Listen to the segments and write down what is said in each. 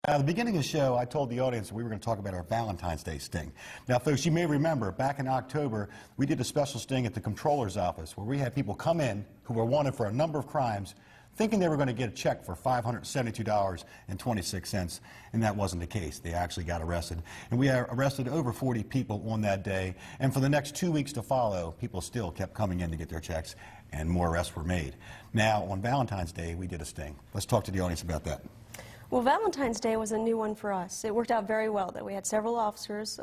At the beginning of the show, I told the audience that we were going to talk about our Valentine's Day sting. Now, folks, you may remember back in October, we did a special sting at the Comptroller's office where we had people come in who were wanted for a number of crimes, thinking they were going to get a check for $572.26, and that wasn't the case. They actually got arrested. And we arrested over 40 people on that day, and for the next 2 weeks to follow, people still kept coming in to get their checks, and more arrests were made. Now, on Valentine's Day, we did a sting. Let's talk to the audience about that. Well, Valentine's Day was a new one for us. It worked out very well that we had several officers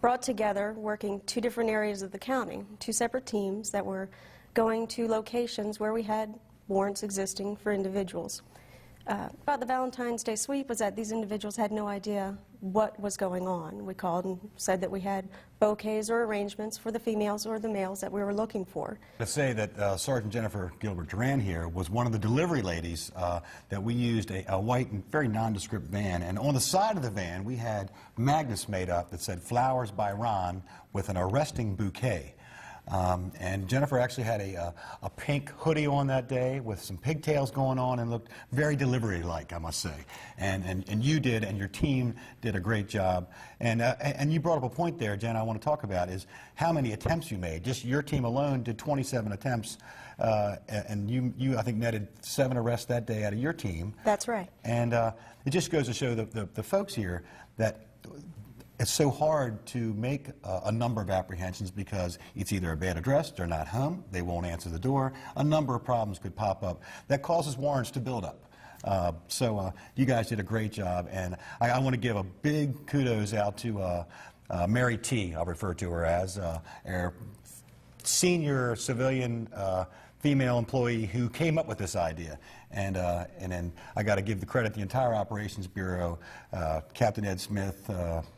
brought together working two different areas of the county, two separate teams that were going to locations where we had warrants existing for individuals. About the Valentine's Day sweep was that these individuals had no idea what was going on. We called and said that we had bouquets or arrangements for the females or the males that we were looking for. Let's say that Sergeant Jennifer Gilbert-Duran here was one of the delivery ladies that we used a white and very nondescript van, and on the side of the van we had magnets made up that said "Flowers by Ron" with an arresting bouquet. And Jennifer actually had a pink hoodie on that day with some pigtails going on and looked very delivery-like, I must say. And you did, and your team did a great job. And you brought up a point there, Jen, I want to talk about, is how many attempts you made. Just your team alone did 27 attempts, and you, I think, netted 7 arrests that day out of your team. That's right. And it just goes to show the folks here that it's so hard to make a number of apprehensions because it's either a bad address, they're not home, they won't answer the door. A number of problems could pop up. That causes warrants to build up. So you guys did a great job, and I want to give a big kudos out to Mary T., I'll refer to her as, our senior civilian female employee who came up with this idea. And then I got to give the credit to the entire Operations Bureau, Captain Ed Smith,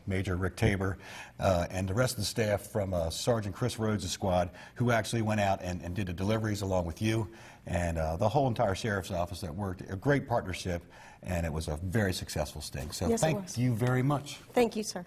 Major Rick Tabor, and the rest of the staff from Sergeant Chris Rhodes' squad, who actually went out and did the deliveries along with you, and the whole entire Sheriff's Office that worked. A great partnership, and it was a very successful sting. So yes, thank you very much. Thank you, sir.